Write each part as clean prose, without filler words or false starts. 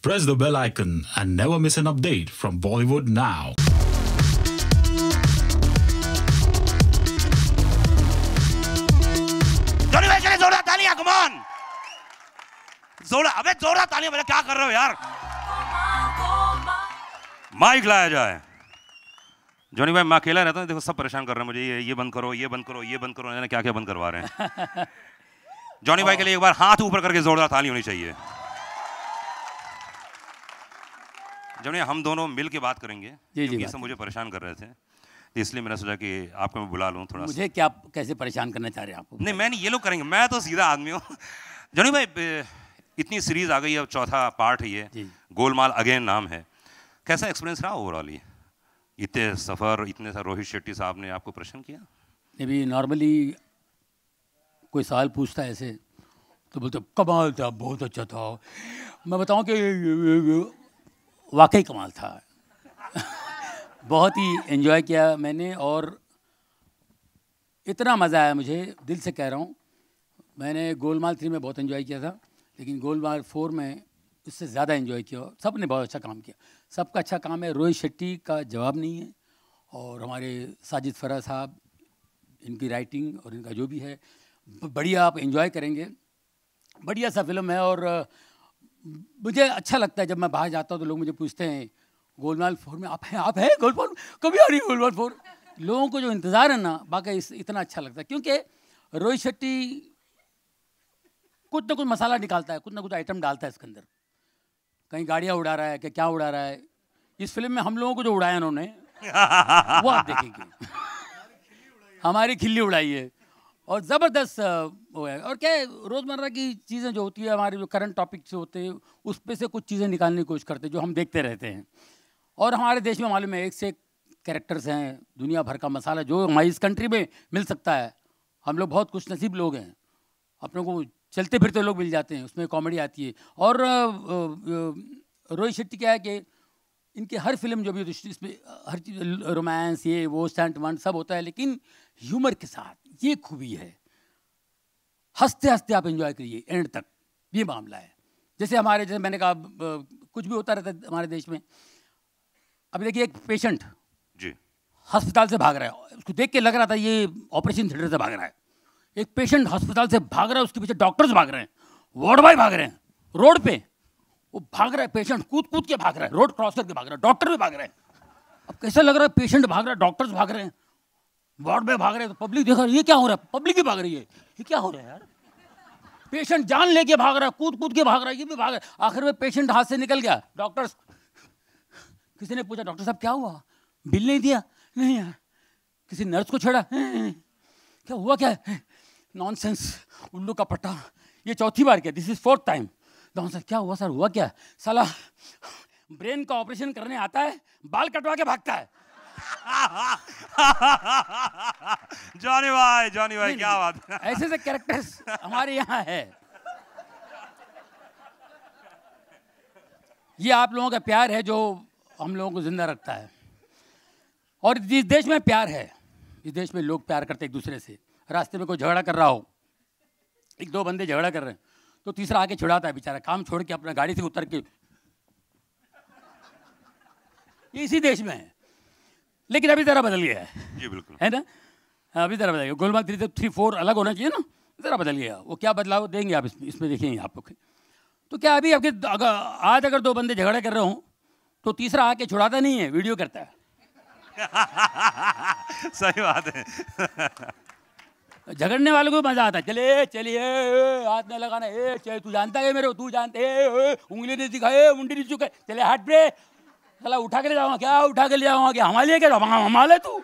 Press the bell icon and never miss an update from Bollywood Now. Johnny भाई के लिए जोरदार तालियां, कम ऑन। अबे जोरदार तालियां, मतलब क्या कर रहे हो यार? माइक लाया जाए। जॉनी भाई मैं अकेला रहता हूँ, देखो सब परेशान कर रहे हैं मुझे, ये बंद करो, ये बंद करो, ये बंद करो, ना क्या क्या बंद करवा रहे हैं। जॉनी भाई के लिए एक बार हाथ ऊपर करके जोरदार ताली होनी चाहिए। जॉनी हम दोनों मिल के बात करेंगे, ये सब मुझे परेशान कर रहे थे, इसलिए मैंने सोचा कि आपको मैं बुला लूं थोड़ा। मुझे क्या कैसे परेशान करना चाह रहे हैं आप? नहीं मैं नहीं, ये लोग करेंगे, मैं तो सीधा आदमी हूँ। जॉनी भाई इतनी सीरीज आ गई है, अब चौथा पार्ट है ये, गोलमाल अगेन नाम है, कैसा एक्सपीरियंस रहा ओवरऑल? ये इतने सफर, इतने सारे रोहित शेट्टी साहब ने आपको प्रश्न किया? नहीं भी नॉर्मली कोई सवाल पूछता है ऐसे तो बोलते कमाल था, बहुत अच्छा था। मैं बताऊं कि वाकई कमाल था। बहुत ही एंजॉय किया मैंने और इतना मज़ा आया मुझे, दिल से कह रहा हूँ। मैंने गोलमाल 3 में बहुत एंजॉय किया था, लेकिन गोलमाल 4 में उससे ज़्यादा एंजॉय किया। सब ने बहुत अच्छा काम किया, सबका अच्छा काम है। रोहित शेट्टी का जवाब नहीं है, और हमारे साजिद फराज साहब, इनकी राइटिंग और इनका जो भी है बढ़िया, आप एंजॉय करेंगे। बढ़िया सा फिल्म है। और मुझे अच्छा लगता है जब मैं बाहर जाता हूँ तो लोग मुझे पूछते हैं गोलमाल 4 में आप हैं गोलमाल, कभी आ रही है गोलमाल 4? लोगों को जो इंतज़ार है ना, वाकई इतना अच्छा लगता है, क्योंकि रोहित शेट्टी कुछ ना कुछ मसाला निकालता है, कुछ ना कुछ आइटम डालता है इसके अंदर। कहीं गाड़ियाँ उड़ा रहा है कि क्या उड़ा रहा है। इस फिल्म में हम लोगों को जो उड़ाया उन्होंने वो आप देखेंगे। हमारी खिल्ली उड़ाई है और ज़बरदस्त वो है। और क्या है, रोज़मर्रा की चीज़ें जो होती है, हमारे जो करंट टॉपिक्स होते हैं उस पे से कुछ चीज़ें निकालने की कोशिश करते हैं जो हम देखते रहते हैं। और हमारे देश में मालूम है एक से एक कैरेक्टर्स हैं, दुनिया भर का मसाला जो हमारी इस कंट्री में मिल सकता है। हम लोग बहुत खुश नसीब लोग हैं, अपने को चलते फिरते लोग मिल जाते हैं, उसमें कॉमेडी आती है। और रोहित शेट्टी क्या है कि इनकी हर फिल्म जो भी इसमें हर चीज़ रोमांस, ये वो स्टंट वंट सब होता है, लेकिन ह्यूमर के साथ ये खूबी है। हंसते हंसते आप एंजॉय करिए एंड तक, ये मामला है। जैसे हमारे, जैसे मैंने कहा कुछ भी होता रहता है हमारे देश में। अभी देखिए एक पेशेंट जी अस्पताल से भाग रहा है, उसको देख के लग रहा था ये ऑपरेशन थिएटर से भाग रहा है। एक पेशेंट अस्पताल से भाग रहा है, उसके पीछे डॉक्टर्स भाग रहे हैं, वार्ड बॉय भाग रहे हैं, रोड पे वो भाग रहा है, पेशेंट कूद कूद के भाग रहा है, रोड क्रॉस करके भाग रहा है, डॉक्टर भी भाग रहे हैं। अब कैसा लग रहा है, पेशेंट भाग रहा है, डॉक्टर्स भाग रहे हैं, वार्ड में भाग रहे हैं, तो पब्लिक देख रहा है ये क्या हो रहा है, पब्लिक भी भाग रही है, ये क्या हो रहा है यार। पेशेंट जान लेके भाग रहा है, कूद कूद के भाग रहा है, ये भी भाग रहा है। आखिर में पेशेंट हाथ से निकल गया, डॉक्टर्स, किसी ने पूछा डॉक्टर साहब क्या हुआ, बिल नहीं दिया? नहीं यार। किसी नर्स को छेड़ा? क्या हुआ, क्या है? नॉनसेंस, उल्लू का पट्टा, ये चौथी बार किया, this is 4th time. Nonsense, क्या हुआ सर, हुआ क्या? साला ब्रेन का ऑपरेशन करने आता है, बाल कटवा के भागता है। जॉनी भाई क्या बात है। ऐसे से कैरेक्टर्स हमारे यहाँ है। ये आप लोगों का प्यार है जो हम लोगों को जिंदा रखता है। और जिस देश में प्यार है, इस देश में लोग प्यार करते एक दूसरे से। रास्ते में कोई झगड़ा कर रहा हो, एक दो बंदे झगड़ा कर रहे हैं, तो तीसरा आके छुड़ाता है, बेचारा काम छोड़ के अपना गाड़ी से उतर के। ये इसी देश में है, लेकिन अभी ज़रा बदल गया है। जी बिल्कुल, है ना, अभी ज़रा बदल गया। गोलमाल 3, 4 अलग होना चाहिए ना, ज़रा बदल गया। वो क्या बदलाव देंगे आप इसमें देखेंगे आप लोग। तो क्या अभी आपके आज अगर 2 बंदे झगड़ा कर रहे हो तो तीसरा आके छुड़ाता नहीं है, वीडियो करता है। सही बात है। झगड़ने वालों को मजा आता है, चले चलिए हाथ में लगाना, चले तू जानता है मेरे को, तू जानते, उंगली नहीं दिखाए, मुंडी नहीं चुके, चले हाथ पे, चला उठा के ले जाऊंगा, क्या उठा के ले जाऊंगा, क्या हमारे क्या हमारे तू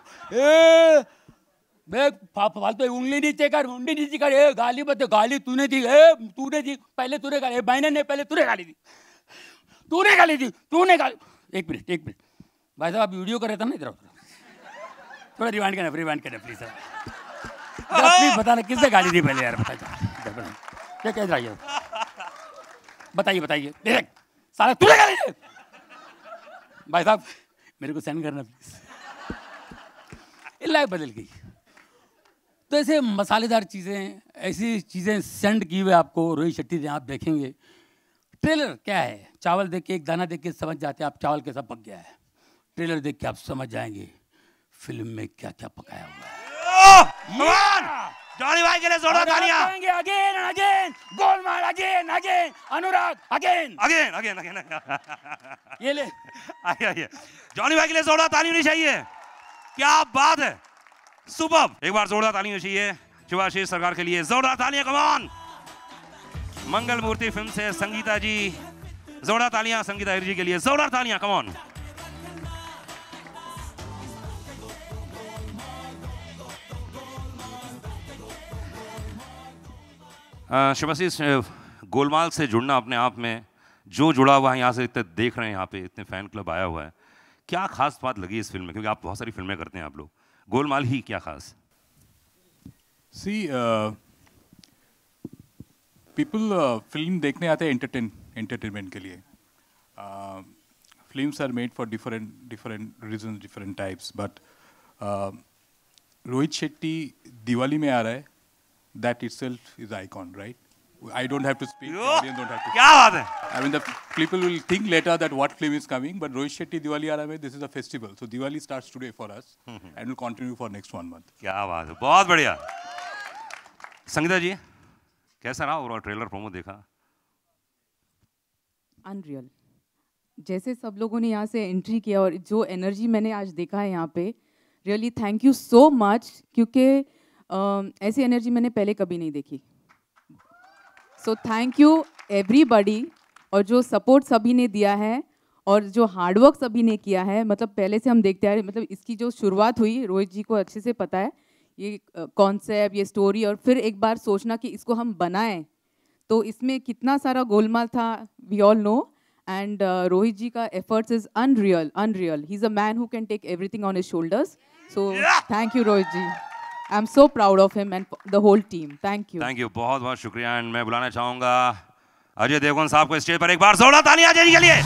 फालतू उंगली नीचे कर, मुंडी नीचे कर, गाली बत, गाली तूने दी, तूने दी, पहले तूने गाली, बहने ने पहले तूने गाली दी, तूने गाली दी, तूने गाली। एक मिनट भाई साहब, आप वीडियो कर रहे थे ना, इधर थोड़ा रिवाइंड करना प्लीज सर, प्लीज बताना किसने गाली दी पहले यार, क्या कह रही है, बताइए देख साला तूने गाली दी। भाई साहब मेरे को सेंड करना प्लीज। लाइफ बदल गई। तो ऐसे मसालेदार चीज़ें, ऐसी चीज़ें सेंड की हुए आपको रोहित शेट्टी से आप देखेंगे, ट्रेलर क्या है, चावल देख के एक दाना देख के समझ जाते हैं आप चावल कैसा पक गया है। ट्रेलर देख के आप समझ जाएंगे फिल्म में क्या क्या पकाया हुआ है। जॉनी भाई के लिए जोरदार तालियां। Again and again, Golmaal again again, Anurag again again again again. ये ले, आइए जॉनी भाई के लिए जोरदार ताली होनी चाहिए। क्या बात है, सुपर्ब। एक बार जोरदार ताली होनी चाहिए शिवाशीष सरकार के लिए, जोरदार तालियां, come on. Mangal Murthy film से संगीता जी, जोरदार तालियां संगीता जी के लिए, जोरदार तालियां, कम ऑन। शिवाशीष, गोलमाल से जुड़ना अपने आप में, जो जुड़ा हुआ है यहाँ से, इतने देख रहे हैं यहाँ पे इतने फैन क्लब आया हुआ है, क्या खास बात लगी इस फिल्म में? क्योंकि आप बहुत सारी फिल्में करते हैं आप लोग, गोलमाल ही क्या खास? सी पीपल फिल्म देखने आते हैं एंटरटेनमेंट के लिए। Films are made for different reasons, different types, but Rohit Shetty Diwali में आ रहा है, that itself is icon, right? I don't have to speak, the audience don't have to speak. क्या बात है? I mean, the people will think later that what film is coming, but Rohit Shetty Diwali aa raha hai, this is a festival. So Diwali starts today for us and will continue for next 1 month. क्या बात है, बहुत बढ़िया। संगीता जी, कैसा रहा overall trailer promo देखा? Unreal. जैसे सब लोगों ने यहाँ से एंट्री किया और जो एनर्जी मैंने आज देखा है यहाँ पे, really thank you so much, क्योंकि ऐसी एनर्जी मैंने पहले कभी नहीं देखी। सो थैंक यू एवरीबॉडी, और जो सपोर्ट सभी ने दिया है और जो हार्डवर्क सभी ने किया है, मतलब पहले से हम देखते आ रहे, मतलब इसकी जो शुरुआत हुई, रोहित जी को अच्छे से पता है ये कॉन्सेप्ट, ये स्टोरी, और फिर एक बार सोचना कि इसको हम बनाएं, तो इसमें कितना सारा गोलमाल था, we all know. And Rohit ji का efforts is unreal. He is a man who can take everything on his shoulders. So thank you Rohit ji, I am so proud of him and the whole team. Thank you, बहुत बहुत शुक्रिया। And मैं बुलाना चाहूंगा अजय देवगन साहब को stage पर, एक बार जोरदार तालियां अजय जी के लिए।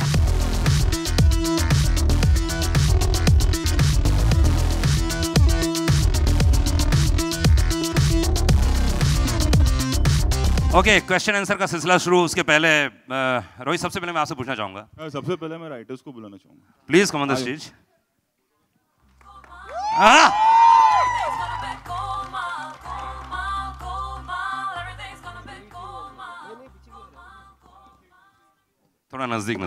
ओके, क्वेश्चन आंसर का सिलसिला शुरू। उसके पहले रोहित, सबसे पहले मैं आपसे पूछना चाहूंगा, सबसे पहले मैं राइटर्स को बुलाना चाहूंगा, please come on the stage. थोड़ा नजदीक।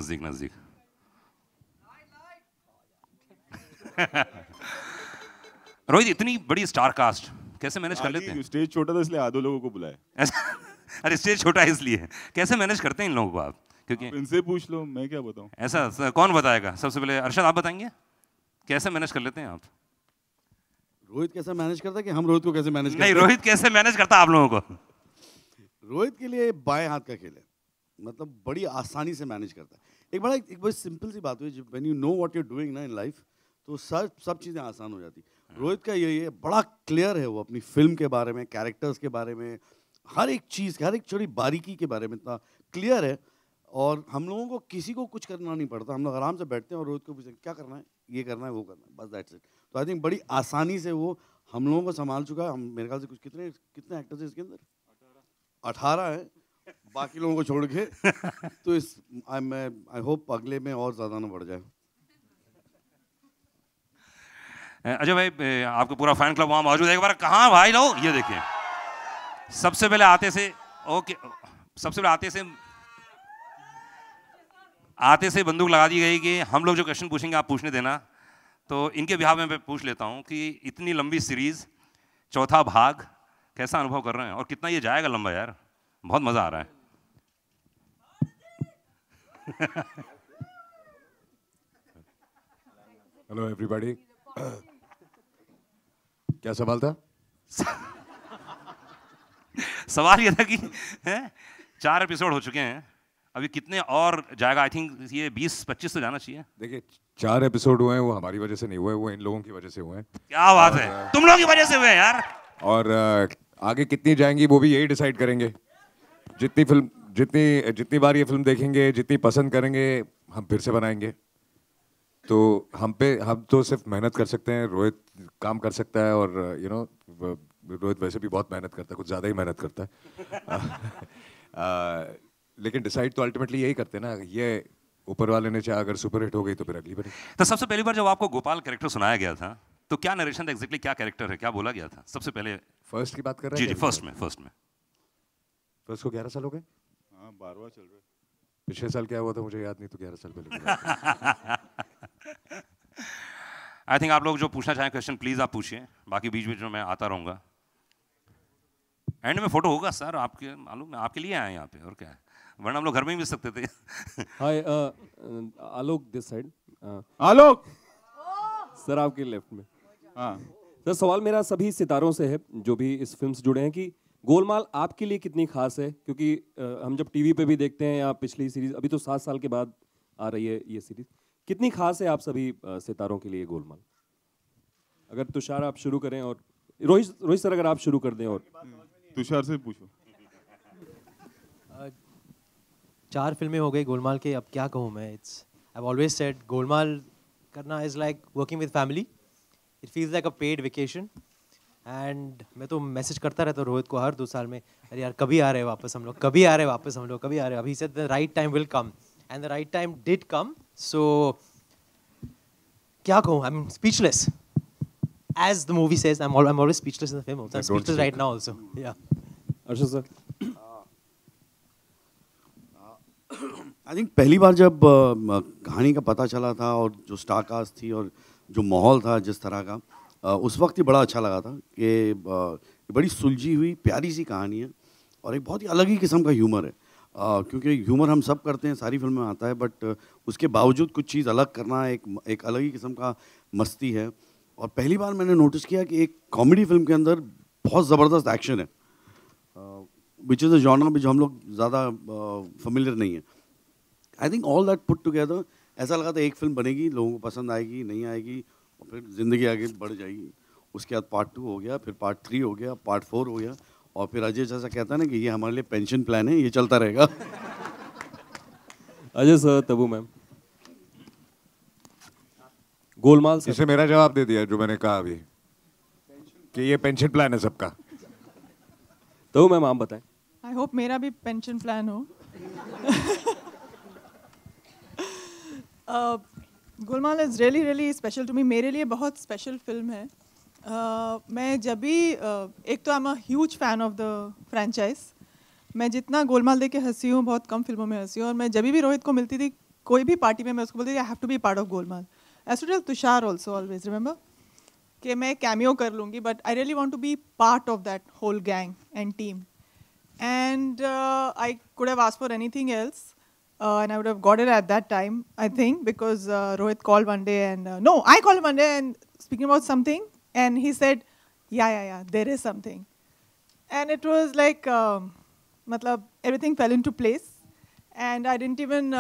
रोहित, इतनी बड़ी स्टार कास्ट कैसे मैनेज कर लेते हैं? स्टेज छोटा था इसलिए आधे लोगों को बुलाया। अरे स्टेज छोटा है इसलिए, कैसे मैनेज करते हैं इन लोगों को आप? क्योंकि इनसे पूछ लो, मैं क्या बताऊं। ऐसा कौन बताएगा? सबसे पहले अरशद आप बताएंगे, कैसे मैनेज कर लेते हैं आप? रोहित कैसे मैनेज करता है कि हम रोहित को कैसे मैनेज करते हैं? नहीं, रोहित कैसे मैनेज करता है आप लोगों को? रोहित के लिए बाएं हाथ का खेल है, मतलब बड़ी आसानी से मैनेज करता है। एक बड़ी सिंपल सी बात हुई, जब when you know what you are doing ना इन लाइफ, तो सब चीज़ें आसान हो जाती। रोहित का ये बड़ा क्लियर है, वो अपनी फिल्म के बारे में, कैरेक्टर्स के बारे में, हर एक चीज़, हर एक छोटी बारीकी के बारे में इतना क्लियर है। और हम लोगों को किसी को कुछ करना नहीं पड़ता, हम लोग आराम से बैठते हैं और रोहित को पूछते हैं क्या करना है, ये करना है, वो करना है, बस दैट्स इट। तो आई थिंक बड़ी आसानी से वो हम लोगों को संभाल चुका है। हम मेरे ख्याल से कुछ कितने एक्टर्स हैं इसके अंदर? 18 हैं, बाकी लोगों को छोड़ के। तो आई होप अगले में और ज़्यादा ना बढ़ जाए। अजय भाई, आपका पूरा फैन क्लब वहाँ मौजूद है, एक बार कहाँ भाई लोग, ये देखिए। सबसे पहले आते से बंदूक लगा दी गई कि हम लोग जो क्वेश्चन पूछेंगे आप पूछने देना। तो इनके बिहाफ में मैं पूछ लेता हूँ कि इतनी लंबी सीरीज, चौथा भाग, कैसा अनुभव कर रहे हैं और कितना ये जाएगा लंबा? यार बहुत मजा आ रहा है। Hello everybody. क्या सवाल था? सवाल ये था कि 4 एपिसोड हो चुके हैं, अभी कितने और जाएगा? आई थिंक ये 20-25 तो जाना चाहिए। देखिए 4 एपिसोड हुए हैं, वो हमारी वजह से नहीं हुए, वो इन लोगों की वजह से हुए हैं। क्या बात है, तुम लोगों की वजह से हुए हैं यार। और आगे कितनी जाएंगी वो भी यही डिसाइड करेंगे। जितनी बार ये फिल्म देखेंगे, जितनी पसंद करेंगे, हम फिर से बनाएंगे। तो हम तो सिर्फ मेहनत कर सकते हैं, रोहित काम कर सकता है, और रोहित वैसे भी बहुत मेहनत करता है, कुछ ज़्यादा ही मेहनत करता है। लेकिन डिसाइड तो अल्टीमेटली यही करते हैं ना, ये ऊपर वाले ने चाहा, अगर सुपर हिट हो गई तो फिर अगली बार। तो सबसे पहली बार जब आपको गोपाल कैरेक्टर सुनाया गया था तो क्या नरेशन था, एग्जैक्टली क्या कैरेक्टर है, क्या बोला गया था सबसे पहले? फर्स्ट की बात कर रहे जी हैं? जी, फर्स्ट में। फर्स्ट को 11 साल हो गए। हाँ 12वां चल रहा है। पिछले साल क्या हुआ था मुझे याद नहीं, तो 11 साल पहले। आई थिंक आप लोग जो पूछना चाहें क्वेश्चन प्लीज आप पूछिए, बाकी बीच बीच में मैं आता रहूंगा। एंड में फोटो होगा सर, आपके मालूम है, आपके लिए आए यहाँ पे, और क्या है, वरना हम लोग घर में ही मिल सकते थे। हाय आलोक दिस साइड। आलोक सर आपके लेफ्ट में। हाँ सर सवाल मेरा सभी सितारों से है जो भी इस फिल्म से जुड़े हैं कि गोलमाल आपके लिए कितनी खास है, क्योंकि हम जब टीवी पे भी देखते हैं या पिछली सीरीज, अभी तो 7 साल के बाद आ रही है ये सीरीज, कितनी खास है आप सभी सितारों के लिए गोलमाल? अगर तुषार आप शुरू करें, और रोहित सर अगर आप शुरू कर दें। और तुषार से पूछो। 4 फिल्में हो गई गोलमाल के, अब क्या कहूँ मैं। It's I always said Golmaal करना is like working with family, it feels like a paid vacation. And मैं तो मैसेज करता रहता हूँ रोहित को हर 2 साल में, अरे यार कभी आ रहे वापस हम लोग, कभी आ रहे वापस हम लोग, कभी आ रहे। अभी said the right time will come, and the right time did come. So क्या कहूँ, I am speechless. As the movie says, I'm always speechless in the film. I'm speechless right now also. Yeah. Arshad sir. I think पहली बार जब कहानी का पता चला था और जो स्टार कास्ट थी और जो माहौल था जिस तरह का, उस वक्त ही बड़ा अच्छा लगा था कि बड़ी सुलझी हुई प्यारी सी कहानी है और एक बहुत ही अलग ही किस्म का ह्यूमर है। क्योंकि ह्यूमर हम सब करते हैं, सारी फिल्म में आता है, बट उसके बावजूद कुछ चीज़ अलग करना एक अलग ही किस्म का मस्ती है। और पहली बार मैंने नोटिस किया कि एक कॉमेडी फिल्म के अंदर बहुत ज़बरदस्त एक्शन है, विच इज़ अ जॉनर में जो हम लोग ज़्यादा फेमिलियर नहीं है। I think all that put together ऐसा लगा था एक फिल्म बनेगी, लोगों को पसंद आएगी, नहीं आएगी, और फिर ज़िंदगी आगे बढ़ जाएगी। उसके बाद पार्ट 2 हो गया, फिर पार्ट 3 हो गया, पार्ट 4 हो गया, और फिर अजय जैसा कहता है ना कि ये हमारे लिए पेंशन प्लान है, ये चलता रहेगा। अजय सर, तबू मैम, गोलमाल इसे मेरा जवाब दे दिया जो मैंने कहा अभी कि ये पेंशन प्लान है सबका। तो मैम आप बताएं। आई होप मेरा भी पेंशन प्लान हो। Golmaal is really really special to me. मेरे लिए बहुत स्पेशल फिल्म है। मैं जब भी एक तो I am a huge fan of the franchise. मैं जितना गोलमाल देख के हंसी हूँ, बहुत कम फिल्मों में हंसी हूँ। और मैं जब भी रोहित को मिलती थी कोई भी पार्टी में, मैं उसको बोलती थी I have to be part of Golmaal. As to tell Tushar also always, remember? कि मैं कैमियो कर लूँगी, but I really want to be part of that whole gang and team. And I could have asked for anything else, and I would have got it at that time, I think, because Rohit called one day and no, I called him one day and speaking about something, and he said, yeah, there is something, and it was like, matlab, everything fell into place. And I didn't even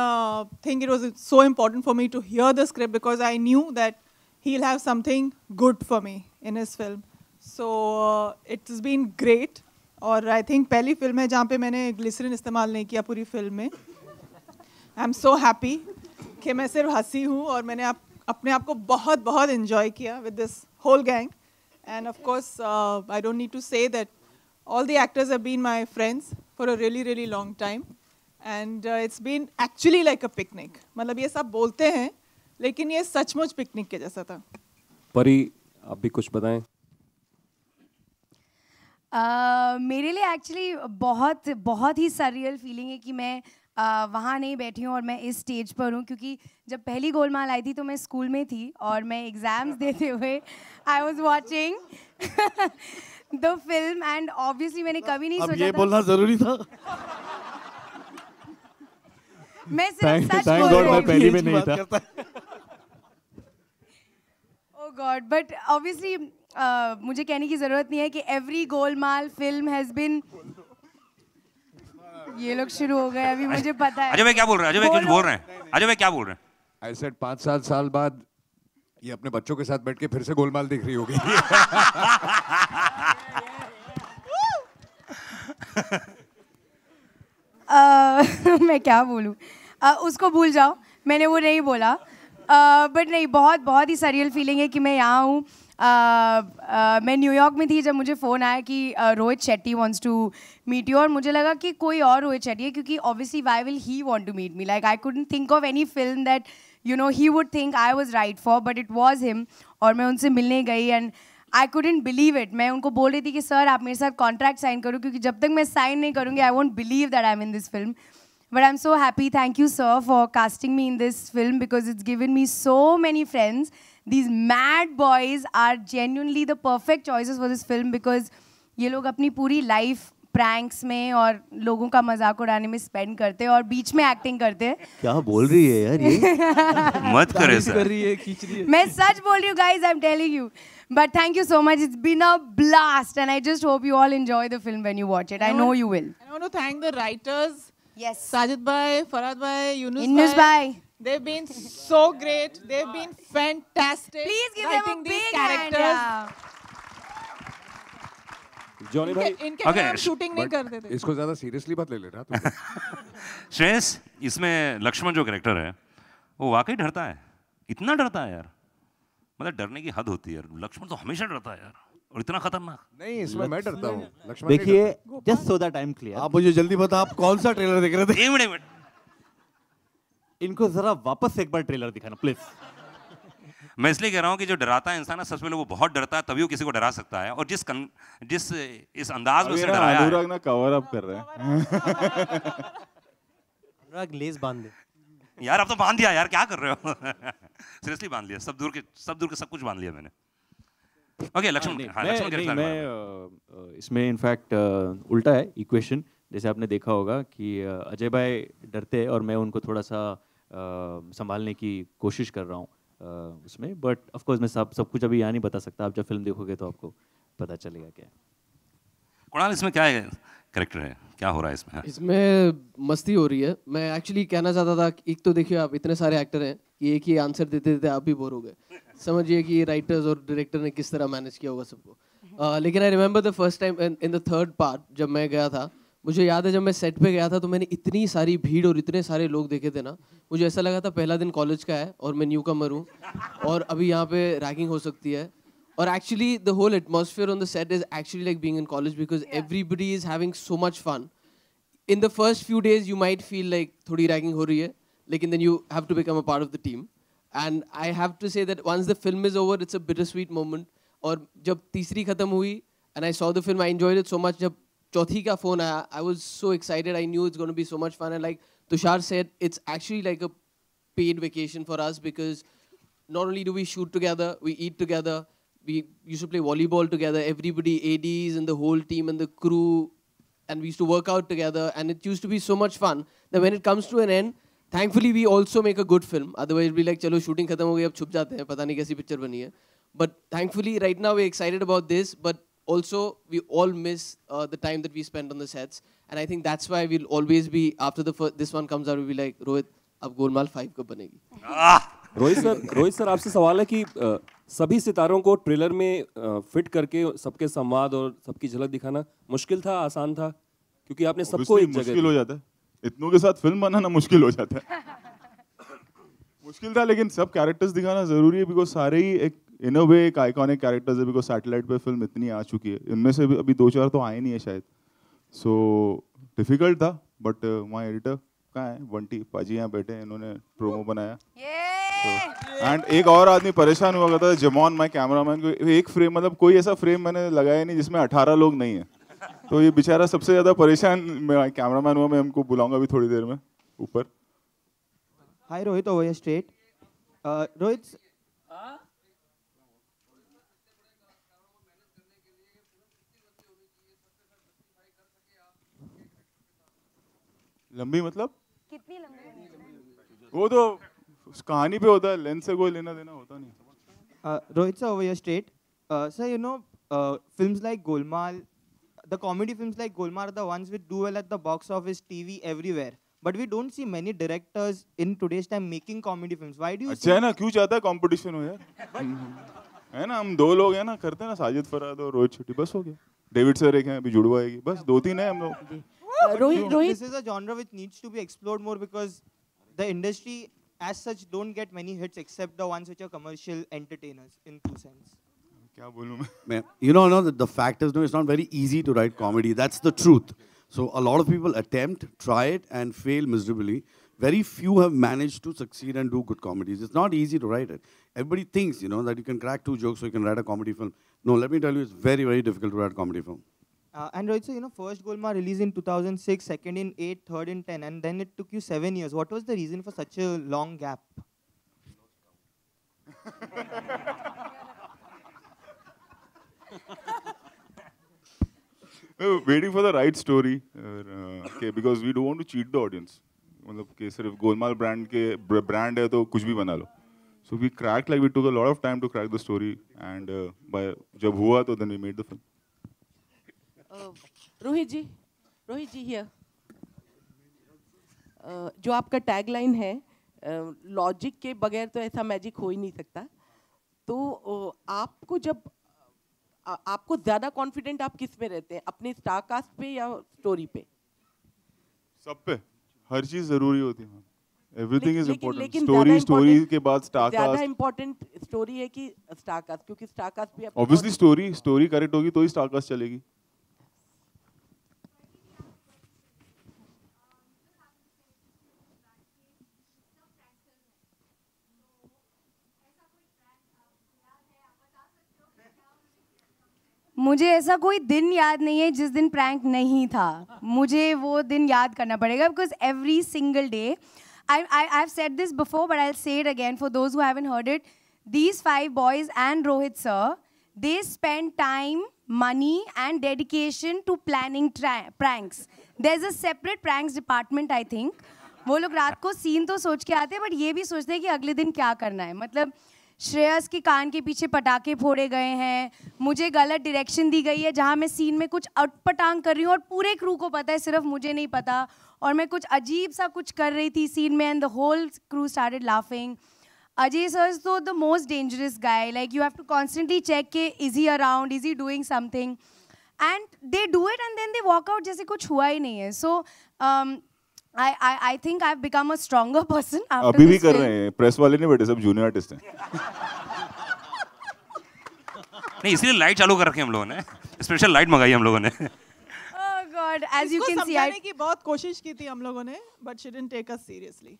think it was so important for me to hear the script because I knew that he'll have something good for me in his film. So it has been great. और I think पहली film है जहाँ पे मैंने glycerine इस्तेमाल नहीं किया पूरी फिल्म में। I'm so happy कि मैं सिर्फ हंसी हूँ और मैंने अपने आप को बहुत बहुत enjoy किया with this whole gang. And of course I don't need to say that all the actors have been my friends for a really really long time. And it's been actually like a picnic. मतलब ये सब बोलते हैं लेकिन ये सचमुच picnic के जैसा था। परी आप भी कुछ बताएं। मेरे लिए एक्चुअली बहुत बहुत ही सररियल फीलिंग है कि मैं वहाँ नहीं बैठी हूँ और मैं इस स्टेज पर हूँ, क्योंकि जब पहली गोलमाल आई थी तो मैं स्कूल में थी और मैं एग्ज़ाम्स देते हुए I was watching the film and obviously मैंने कभी नहीं सोचा था। ये बोलना ज़रूरी था। मैं सिर्फ सच बोल रही मैं पहली में नहीं था। ओह गॉड, बट ऑब्वियसली मुझे कहने की ज़रूरत नहीं है कि every Golmaal film has been. ये लोग शुरू हो गए अभी, मुझे पता है। अजय भाई क्या बोल रहे हैं? अजय भाई कुछ बोल रहे हैं? अजय भाई क्या बोल रहे हैं? आई सेड 5 साल बाद ये अपने बच्चों के साथ बैठ के फिर से गोलमाल देख रही होगी। मैं क्या बोलूँ, उसको भूल जाओ, मैंने वो नहीं बोला। बट नहीं, बहुत बहुत ही सरियल फीलिंग है कि मैं यहाँ हूँ। मैं न्यूयॉर्क में थी जब मुझे फ़ोन आया कि Rohit Shetty wants to meet you, और मुझे लगा कि कोई और रोहित शेट्टी है, क्योंकि obviously why will he want to meet me, like I couldn't think of any film that you know he would think I was right for, but it was him. और मैं उनसे मिलने गई and I couldn't believe it. मैं उनको बोल रही थी कि सर आप मेरे साथ कॉन्ट्रैक्ट साइन करो, क्योंकि जब तक मैं साइन नहीं करूँगी I won't believe that I am in this film. But I'm so happy. Thank you, sir, for casting me in this film because it's given me so many friends. These mad boys are genuinely the perfect choices for this film because ये लोग अपनी पूरी life pranks में और लोगों का मजाक उड़ाने में spend करते हैं और बीच में acting करते हैं। क्या बोल रही है यार ये? मत करे सर। कर रही है, खींच रही है। मैं सच बोल रही हूँ guys, I'm telling you. But thank you so much. It's been a blast and I just hope you all enjoy the film when you watch it. I know you will. I want to thank the writers. Yes. Sajid bhai, Farhad bhai, Yunus bhai. They've been so great. They've been fantastic. Please give writing them a these big characters. hand. Johnny भाई इनके okay, हम shooting नहीं करते थे। इसको ज्यादा seriously मत ले लेना तू। श्रेयस, इसमें लक्ष्मण जो कैरेक्टर है वो वाकई डरता है, इतना डरता है यार, मतलब डरने की हद होती है यार। लक्ष्मण तो हमेशा डरता है यार, और इतना खतरनाक। नहीं, इसमें मैं डरता हूँ, लक्ष्मण देखिए just so that I am clear, आप मुझे जल्दी बता आप कौन सा ट्रेलर देख रहे थे? एक मिनट इनको जरा वापस एक बार ट्रेलर दिखाना प्लीज। मैं इसलिए कह रहा हूँ कि जो डराता है इंसान ना, सच में वो बहुत डरता है, तभी वो किसी को डरा सकता है। और जिस इस अंदाज में उसे डराया है, अनुराग ना कवर अप कर रहा है। अनुराग लेस बांध दे यार, अब तो बांध दिया यार, क्या कर रहे हो? सीरियसली बांध लिया, सब दूर के सब कुछ बांध लिया मैंने। ओके लक्ष्मण, हाँ लक्ष्मण कैरेक्टर। मैं इसमें इनफैक्ट उल्टा है इक्वेशन, जैसे आपने देखा होगा कि अजय भाई डरते हैं और मैं उनको थोड़ा सा संभालने की कोशिश कर रहा हूँ उसमें, बट ऑफ कोर्स मैं सब कुछ अभी यहाँ नहीं बता सकता, आप जब फिल्म देखोगे तो आपको पता चलेगा क्या। कुणाल, इसमें क्या है कैरेक्टर है, क्या हो रहा है इसमें? इसमें मस्ती हो रही है। मैं एक्चुअली कहना चाहता था, एक तो देखिए आप इतने सारे एक्टर हैं कि एक ही आंसर देते देते आप भी बोर हो गए। समझिए कि राइटर्स और डायरेक्टर ने किस तरह मैनेज किया होगा सबको। लेकिन I remember the first time in the third part जब मैं गया था, मुझे याद है जब मैं सेट पे गया था तो मैंने इतनी सारी भीड़ और इतने सारे लोग देखे थे ना, मुझे ऐसा लगा था पहला दिन कॉलेज का है और मैं न्यू कमर हूँ और अभी यहाँ पे रैगिंग हो सकती है। और actually the whole atmosphere on the set is actually like being in college because everybody is having so much fun. In the first few days you might feel like थोड़ी रैगिंग हो रही है, लेकिन then you have to become a part of the team. And I have to say that once the film is over it's a bitter sweet moment. और जब तीसरी खत्म हुई and I saw the film, I enjoyed it so much. जब चौथी का phone आया, I was so excited, I knew it's gonna be so much fun. And like Tushar said, it's actually like a paid vacation for us because not only do we shoot together, we eat together, we used to play volleyball together, everybody, ADs and the whole team and the crew, and we used to work out together, and it used to be so much fun that when it comes to an end, thankfully we also make a good film. Otherwise we'd be like, chalo shooting khatam ho gayi, ab chup jate hain, pata nahi kaisi picture bani hai. But thankfully right now we're excited about this, but also we all miss the time that we spent on the sets, and I think that's why we'll always be, after this one comes out, we'll be like, Rohit, अब गोलमाल 5 कब बनेगी? Rohit sir आपसे सवाल है कि सभी सितारों को ट्रेलर में फिट करके सबके संवाद और सबकी झलक दिखाना मुश्किल था, आसान था? क्योंकि आपने सबको एक जगह मुश्किल हो जाता है, इतनों के साथ फिल्म बनाना मुश्किल हो जाता है। मुश्किल था, लेकिन सब कैरेक्टर्स दिखाना जरूरी है बिकॉज सारे ही एक इन अ वे एक आइकॉनिक कैरेक्टर्स है, बिकॉज सैटेलाइट पे फिल्म इतनी आ चुकी है, इनमें से अभी 2-4 तो आए नहीं है शायद। सो डिफिकल्ट था, बट माय एडिटर कहाँ है, बंटी पाजी यहाँ बैठे हैं, इन्होंने प्रोमो बनाया। एंड एक और आदमी परेशान हुआ करता था, जमॉन माय कैमरामैन को, एक फ्रेम मतलब कोई ऐसा फ्रेम मैंने लगाया नहीं जिसमें 18 लोग नहीं है, तो ये बेचारा सबसे ज्यादा परेशान कैमरामैन हुआ। मैं हमको बुलाऊंगा अभी थोड़ी देर में ऊपर। Hi Rohit, over here straight. Rohit लंबी मतलब कितनी लंबी? वो तो उस कहानी पे होता है, लेंस से कोई लेना देना होता नहीं। Rohit sir, over your straight. Sir, you know, films like Golmaal, the comedy films like Golmaal are the ones which do well at the box office, TV, everywhere. But we don't see many directors in today's time making comedy films. Why do you? अच्छा है ना, क्यों चाहता है competition हो यार? है ना, हम 2 लोग हैं ना, करते हैं ना, साजिद फरहाद और रोहित शेट्टी, बस हो गया। डेविड सर एक हैं, अभी जुड़वा आएगी, बस 2-3 है हम लोग। Rohit, this is a genre which needs to be explored more because the industry as such don't get many hits except the ones which are commercial entertainers in true sense. क्या बोलूं मैं? No, the fact is, no, it's not very easy to write comedy. That's the truth. So a lot of people attempt, try it, and fail miserably. Very few have managed to succeed and do good comedies. It's not easy to write it. Everybody thinks, that you can crack 2 jokes so you can write a comedy film. No, let me tell you, it's very, very difficult to write a comedy film. And also, first Golmaal released in 2006, second in 8, third in 10, and then it took you 7 years. What was the reason for such a long gap? Waiting for the right story, okay, because we don't want to cheat the audience. मतलब कि सिर्फ Golmaal brand है तो कुछ भी बना लो. So we cracked, like we took a lot of time to crack the story, and जब हुआ तो then we made the film. Rohit ji here. जो आपका टैगलाइन है, लॉजिक के बगैर तो ऐसा मैजिक हो ही नहीं सकता. तो आपको ज़्यादा कॉन्फिडेंट आप किस पे रहते हैं, अपने स्टार कास्ट पे या स्टोरी पे? सब पे, हर चीज जरूरी होती है. Everything is important. स्टोरी के बाद स्टार कास्ट. ज़्यादा इम्पोर्टेंट स्टोरी है कि स्टार कास्ट, क्योंकि स्टार कास्ट भी ऑब्वियसली स्टोरी करेक्ट होगी तो ही स्टार कास्ट चलेगी. मुझे ऐसा कोई दिन याद नहीं है जिस दिन प्रैंक नहीं था. मुझे वो दिन याद करना पड़ेगा, because every single day, I have said this before, but I'll say it again for those who haven't heard it. These 5 boys and Rohit sir, they spend time, money and dedication to planning pranks. There's a separate pranks department, I think. वो लोग रात को scene तो सोच के आते हैं, but ये भी सोचते हैं कि अगले दिन क्या करना है. मतलब श्रेयस के कान के पीछे पटाखे फोड़े गए हैं, मुझे गलत डायरेक्शन दी गई है जहाँ मैं सीन में कुछ अटपटांग कर रही हूँ और पूरे क्रू को पता है, सिर्फ मुझे नहीं पता, और मैं कुछ अजीब सा कुछ कर रही थी सीन में, and the whole crew started laughing. Ajay sir is तो the most dangerous guy. Like you have to constantly check के is he around, is he doing something, and they do it and then they walk out जैसे कुछ हुआ ही नहीं है. सो I think I've become a stronger person after अभी भी this कर film. रहे हैं, प्रेस वाले नहीं बैठे, सब जूनियर आर्टिस्ट हैं. नहीं, इसलिए लाइट चालू कर रखे हम लोगों ने, स्पेशल लाइट मंगाई हम लोगों ने. Oh God, as you can see, समझाने की बहुत कोशिश की थी हम लोगों ने, but she didn't take us seriously.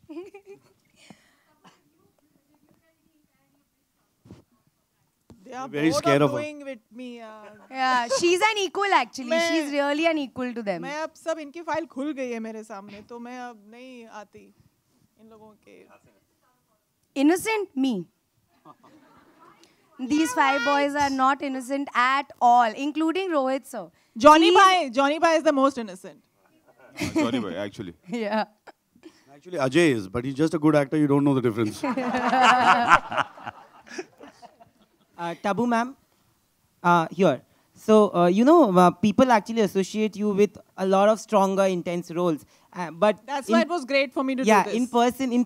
They are very bored scared of of her. doing with me. Yeah, she's an equal actually. She's really an equal to them. मैं अब सब इनकी फाइल खुल गई है मेरे सामने, तो मैं अब नहीं आती इन लोगों के. Innocent? Me. These 5 boys are not innocent at all, including Rohit sir. Johnny Bhai is the most innocent. Johnny Bhai, actually. Yeah. Actually, Ajay is, but he's just a good actor. You don't know the difference. Tabu ma'am, here. So, people actually associate you with a lot of stronger, intense roles. But that's why it was great for me to do this. Yeah, in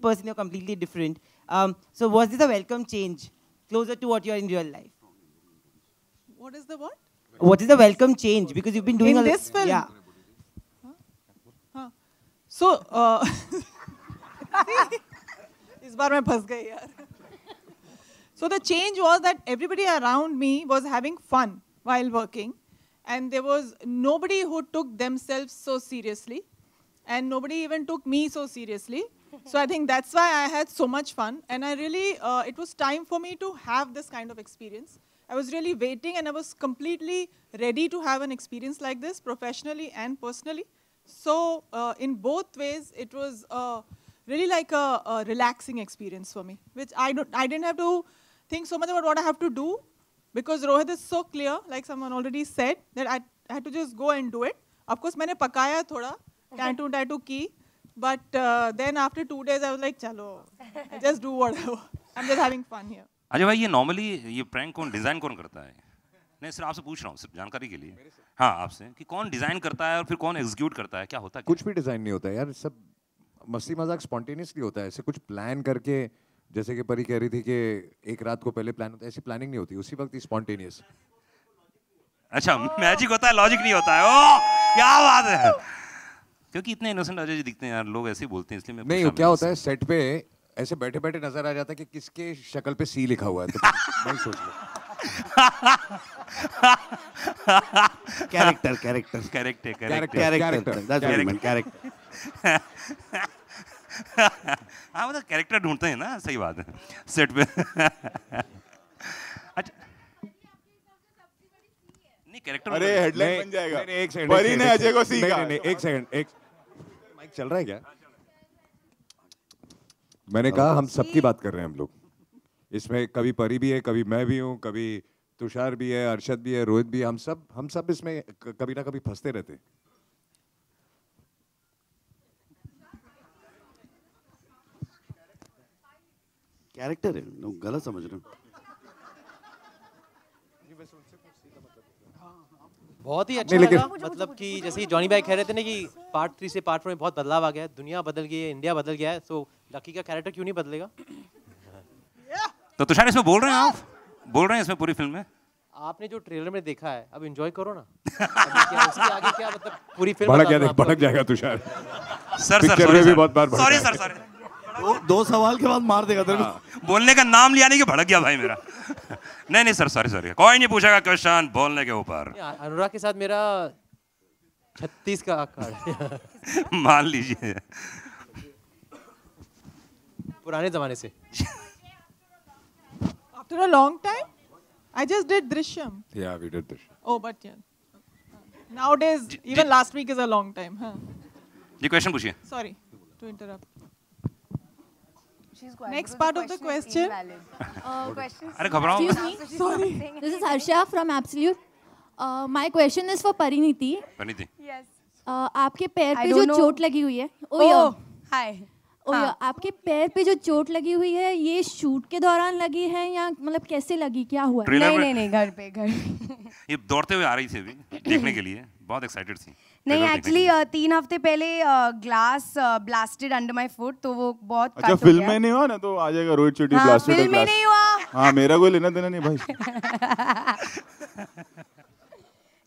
person, you're completely different. So, was this a welcome change, closer to what you're in real life? What is the what? What is the welcome change? Because you've been doing in this film. Yeah. So, इस बार मैं फंस गई यार. So the change was that everybody around me was having fun while working, and there was nobody who took themselves so seriously, and nobody even took me so seriously. So I think that's why I had so much fun, and I really, it was time for me to have this kind of experience. I was really waiting, and I was completely ready to have an experience like this, professionally and personally. So in both ways, it was really like a relaxing experience for me, which I didn't have to think so much about what I have to do, because Rohit is so clear, like someone already said, that I had to just go and do it. Of course, मैंने पकाया थोड़ा, tattoo की, but then after 2 days, I was like, चलो, I just do whatever. I'm just having fun here. Ajay भाई, ये normally ये prank design कौन करता है? नहीं, सिर्फ आपसे पूछ रहा हूँ, सिर्फ जानकारी के लिए. हाँ, आपसे कि कौन डिजाइन करता है और फिर कौन एग्जीक्यूट करता है, क्या होता है? कुछ भी डिजाइन नहीं होता है यार, सब मस्ती मजाक स्पॉन्टेनियसली होता है. ऐसे कुछ प्लान करके, जैसे कि परी कह रही थी कि एक रात को पहले प्लान होता है, ऐसी प्लानिंग नहीं होती, उसी वक्त ही स्पॉन्टेनियस. अच्छा, मैजिक होता है, लॉजिक नहीं होता है. ओह, क्या बात है! क्योंकि इतने इनोसेंट अजय जी दिखते हैं यार, लोग ऐसे ही बोलते हैं, इसलिए मैं नहीं, क्या होता है सेट पे ऐसे बैठे बैठे नजर आ जाता है कि किसके शक्ल पे सी लिखा हुआ है, तो मैं सोच लूं. कैरेक्टर हाँ मतलब कैरेक्टर ढूंढते हैं ना, सही बात है सेट पे। अच्छा नहीं कैरेक्टर, अरे हेडलाइन बन जाएगा। एक सेकंड, परी ने अजय को सीखा। नहीं, एक सेकंड, एक माइक चल रहा है क्या? मैंने कहा हम सबकी बात कर रहे हैं हम लोग इसमें, कभी परी भी है, कभी मैं भी हूँ, कभी तुषार भी है, अरशद भी है, रोहित भी है, हम सब इसमें कभी ना कभी फंसते रहते हैं। कैरेक्टर है, लोग गलत समझ रहे हो। बहुत ही अच्छा लगा, मतलब कि जैसे ही जॉनी भाई कह रहे थे ना कि पार्ट 3 से पार्ट 4 में बहुत बदलाव आ गया है, दुनिया बदल गई है, इंडिया बदल गया है, तो लकी का कैरेक्टर क्यों नहीं बदलेगा? तो तुषार इसमें बोल रहे हैं, आप बोल रहे हैं इसमें पूरी फिल्म में? आपने जो ट्रेलर में देखा है अब एंजॉय करो ना। अभी क्या उसके आगे क्या, मतलब पूरी फिल्म भड़क जाएगा तुषार। सर भी बहुत बार सॉरी सर दो सवाल के बाद मार देगा तेरे को। बोलने का नाम लिया नहीं कि भड़क गया भाई मेरा। नहीं सर सॉरी कोई नहीं पूछेगा क्वेश्चन बोलने के ऊपर। अनुराग के साथ मेरा 36 का आकार मान लीजिए पुराने जमाने से। After a long time, I just did Drishyam. Yeah, we did Drishyam. Oh, but yeah. Nowadays, even last week is a long time. Huh? जी क्वेश्चन पूछिए। Sorry to interrupt. Next part of the question. अरे घबराओ। Sorry. This is Harsha from Absolute. My question is for Pariniti. Pariniti. Yes. आपके पैर पे जो चोट लगी हुई है, हाय, आपके पैर पे जो चोट लगी हुई है, ये शूट के दौरान लगी है या मतलब कैसे लगी, क्या हुआ? नहीं घर पे ये दौड़ते हुए आ रही थी अभी देखने के लिए, बहुत एक्साइटेड थी। नहीं एक्चुअली 3 हफ्ते पहले glass blasted under my foot, तो वो बहुत अच्छा फिल्म में नहीं हुआ ना, तो आ जाएगा रोहित शेट्टी ब्लास्टेड फिल्म में नहीं हुआ। हाँ मेरा कोई लेना देना नहीं भाई।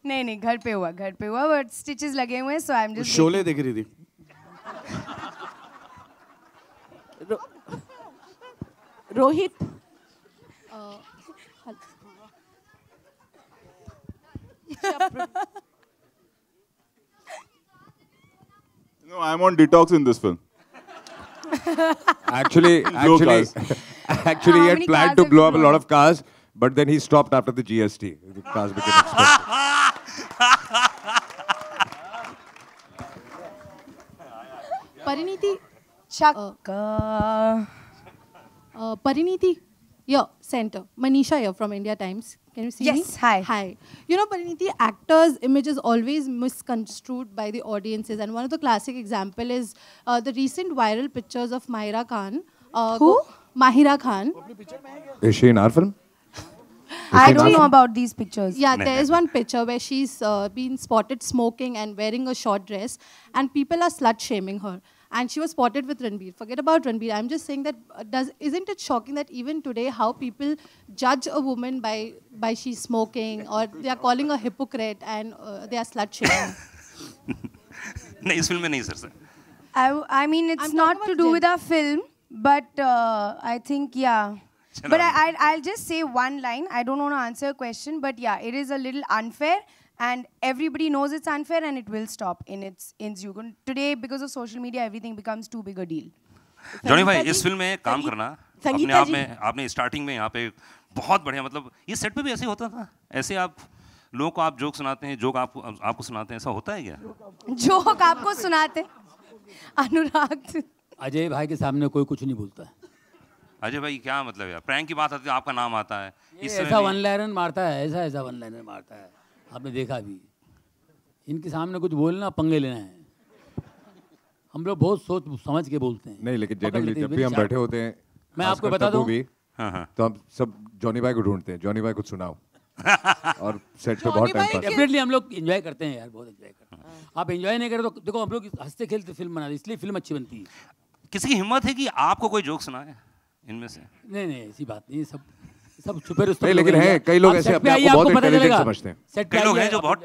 नहीं घर पे हुआ बट स्टिचेस लगे हुए हैं, सो आई एम जस्ट शोले देख रही थी। Rohit No, I'm on detox in this film. Actually, he had planned to blow up a lot of cars, but then he stopped after the GST. The cars became expensive. Pariniti. Chakka. Pariniti, your center. Manisha here from India Times. Can you see me? Yes, hi. Hi. You know, Pariniti, actors' image is always misconstrued by the audiences. And one of the classic example is the recent viral pictures of Mahira Khan. Who? Mahira Khan. Is she in our film? I don't know about these pictures. Yeah, there is one picture where she's been spotted smoking and wearing a short dress. And people are slut-shaming her. And she was spotted with Ranbir. Forget about Ranbir. I'm just saying that isn't it shocking that even today how people judge a woman by she's smoking, or they are calling her hypocrite and they are slut shaming. नहीं इस film में नहीं sir. I mean it's not to do with our film, but I think yeah. But I'll just say one line. I don't want to answer a question, but yeah, it is a little unfair. And everybody knows it's unfair, and it will stop in its due. Today, because of social media, everything becomes too big a deal. Johnny भाई इस film में काम करना अपने आप में, आपने starting में यहाँ पे बहुत बढ़िया, मतलब ये सेट पे भी ऐसे होता था, ऐसे आप लोगों को आप जोक सुनाते हैं, जोक आपको सुनाते हैं, ऐसा होता है क्या? जोक आपको सुनाते? अनुराग अजय भाई के सामने कोई कुछ नहीं बोलता। अजय भाई क्या मतलब यार, प्रैंक की बात आती है आपका नाम आता है, ऐसा वन लाइनर मारता है, ऐसा वन लाइनर मारता है, आपने देखा भी। इनके सामने कुछ बोलना पंगे लेना है, हम लोग बहुत सोच समझ के बोलते हैं। नहीं लेकिन जनरली जब भी हम बैठे होते हैं, मैं आपको बता दूं, तो हम सब जॉनी भाई को ढूंढते हैं, जॉनी भाई कुछ सुनाओ। और सेट पे बहुत टाइम पास। डेफिनेटली हम लोग एंजॉय करते हैं यार, बहुत एंजॉय करते हैं। आप एंजॉय नहीं करें तो देखो, हम लोग हंसते खेलते फिल्म बनाते, इसलिए फिल्म अच्छी बनती है। किसी की हिम्मत है कि आपको कोई जोक सुनाए इनमें से? नहीं ऐसी बात नहीं, सब छुपे रुस्तम। लेकिन है कई लोग ऐसे अपने आप को बहुत इंटेलिजेंट समझते हैं। कई लोग हैं जो बहुत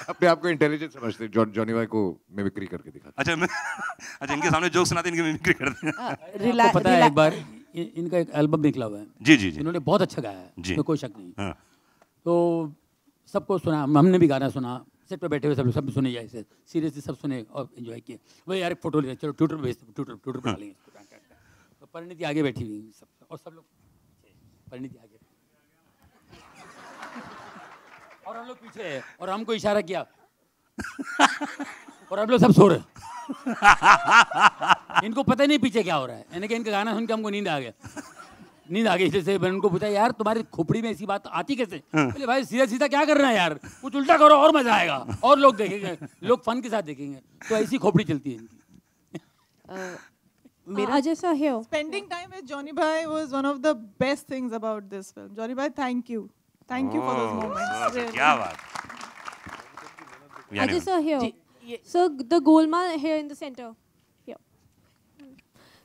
अपने आप को इंटेलिजेंट समझते हैं। जॉनी भाई को मिमिक्री करके दिखाते हैं। अच्छा इनके सामने जोक सुनाते हैं, इनकी मिमिक्री करते हैं। आपको पता है एक बार इनका एक एल्बम निकला हुआ है। जी जी जी। इन्होंने बहुत अच्छा गाया है, जी। इसमें कोई शक नहीं। हाँ। तो सबको सुना, हमने भी गाना सुना, सेट पे बैठे हुए सब भी सुने, ऐसे सीरियसली सब सुने और एंजॉय किए। वही यार एक फोटो ले, चलो ट्विटर पे भेज, ट्विटर पे डालेंगे इसको। तो परिणीति आगे बैठी हुई सब, और सब लोग परिणीति आगे और हम लोग पीछे है, और हमको इशारा किया और हम लोग सब सो रहे। इनको पता ही नहीं पीछे क्या हो रहा है। यानी कि इनका गाना सुन के हमको नींद आ गई। जैसे मैंने उनको पूछा, यार तुम्हारी खोपड़ी में ऐसी बात आती कैसे? बोले भाई सीधा सीधा क्या कर रहे हैं यार, कुछ उल्टा करो और मजा आएगा, और लोग देखेंगे, लोग फन के साथ देखेंगे। तो ऐसी खोपड़ी चलती है इनकी। Ajay sir here. Spending time with Johnny Bhai was one of the best things about this film. Johnny Bhai, thank you. Thank you for those moments. Really. क्या बात। Ajay sir here. So the Golmaal here in the center. Here.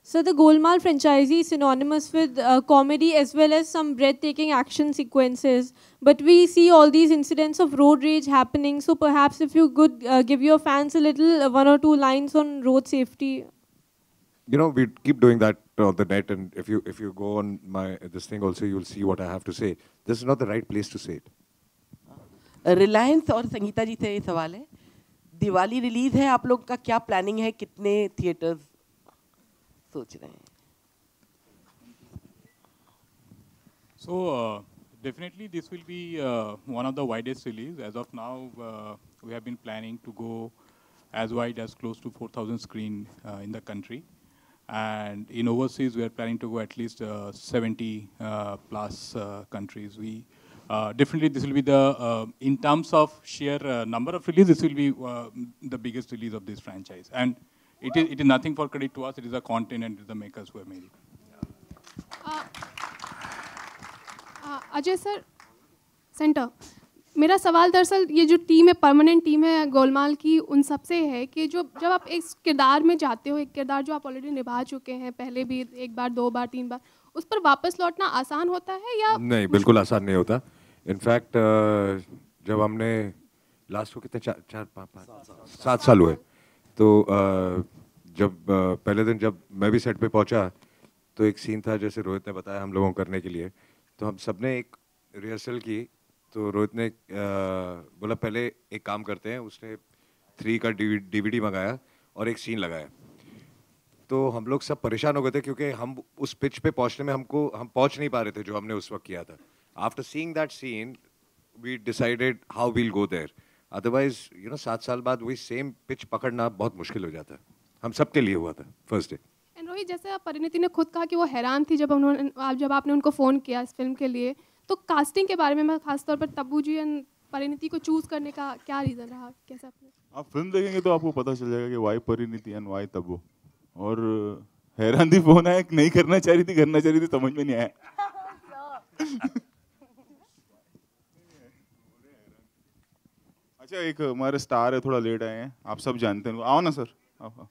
So the Golmaal franchise is synonymous with comedy as well as some breathtaking action sequences. But we see all these incidents of road rage happening. So perhaps if you could give your fans a little 1 or 2 lines on road safety. You know, we keep doing that on the net, and if you go on this thing also, you'll see what I have to say. This is not the right place to say it. Reliance और संगीता जी से ये सवाल है, Diwali release है, आप लोग का क्या प्लानिंग है, कितने थिएटर्स सोच रहे हैं? So definitely this will be one of the widest release. As of now, we have been planning to go as wide as close to 4,000 screen in the country. And in overseas, we are planning to go at least 70 plus countries. We definitely this will be the in terms of sheer number of release, this will be the biggest release of this franchise. And it is nothing for credit to us. It is the content and the makers who have made it. Ajay sir, centre, मेरा सवाल दरअसल ये जो team है, permanent team है गोलमाल की, उन सब से है कि जब आप एक किरदार में जाते हो, एक किरदार जो आप ऑलरेडी निभा चुके हैं पहले भी 1 बार 2 बार 3 बार, उस पर वापस लौटना आसान होता है या नहीं? बिल्कुल आसान नहीं होता। इनफैक्ट जब हमने लास्ट को कितने 7 साल हुए, तो जब पहले दिन जब मैं भी सेट पे पहुंचा तो एक सीन था जैसे रोहित ने बताया हम लोगों को करने के लिए, तो हम सब ने एक रिहर्सल की। तो रोहित ने बोला पहले एक काम करते हैं, उसने 3 का DVD मंगाया और एक सीन लगाया। तो हम लोग सब परेशान हो गए थे क्योंकि हम उस पिच पे पहुंचने में हम पहुंच नहीं पा रहे थे जो हमने उस वक्त किया था। After seeing that scene we decided how we'll go there, otherwise 7 साल बाद वही सेम पिच पकड़ना बहुत मुश्किल हो जाता है। हम सब के लिए हुआ था फर्स्ट डे। रोहित, जैसे परिणीति ने खुद कहा कि वो हैरान थी जब आपने उनको फ़ोन किया इस फिल्म के लिए, तो कास्टिंग के बारे में मैं खासतौर पर तब्बू जी एंड परिणीति को चूज करने का क्या रीज़न रहा, कैसे आपने? आप फिल्म देखेंगे तो आपको पता चल जाएगा कि why Parineeti and why Tabu. और हैरान थी, फोन आया, नहीं करना चाह रही थी, करना चाह रही थी, समझ में नहीं आया। अच्छा, एक हमारे स्टार है, थोड़ा लेट आए हैं, आप सब जानते हैं, आओ ना सर, आओ।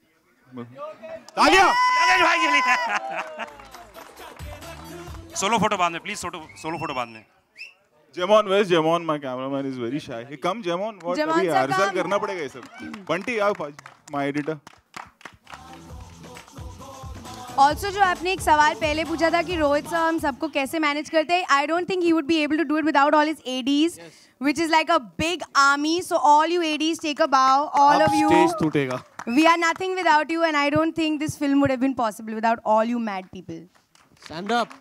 सोलो फोटो बाद में प्लीज, सोलो फोटो बाद में। जेमॉन, where's Jemon? My cameraman is very shy. Hey, come Jemon. What? अभी रिहर्सल करना पड़ेगा ये सब। बंटी आओ, my editor. ऑल्सो जो आपने एक सवाल पहले पूछा था कि रोहित सर हम सबको कैसे मैनेज करते हैं, I don't think he would be able to do it without all his ADs, which is like a big army. So all you ADs take a bow, all of you. Stage टूटेगा. We are nothing without you, and I don't think this film would have been possible without all you mad people. Stand up.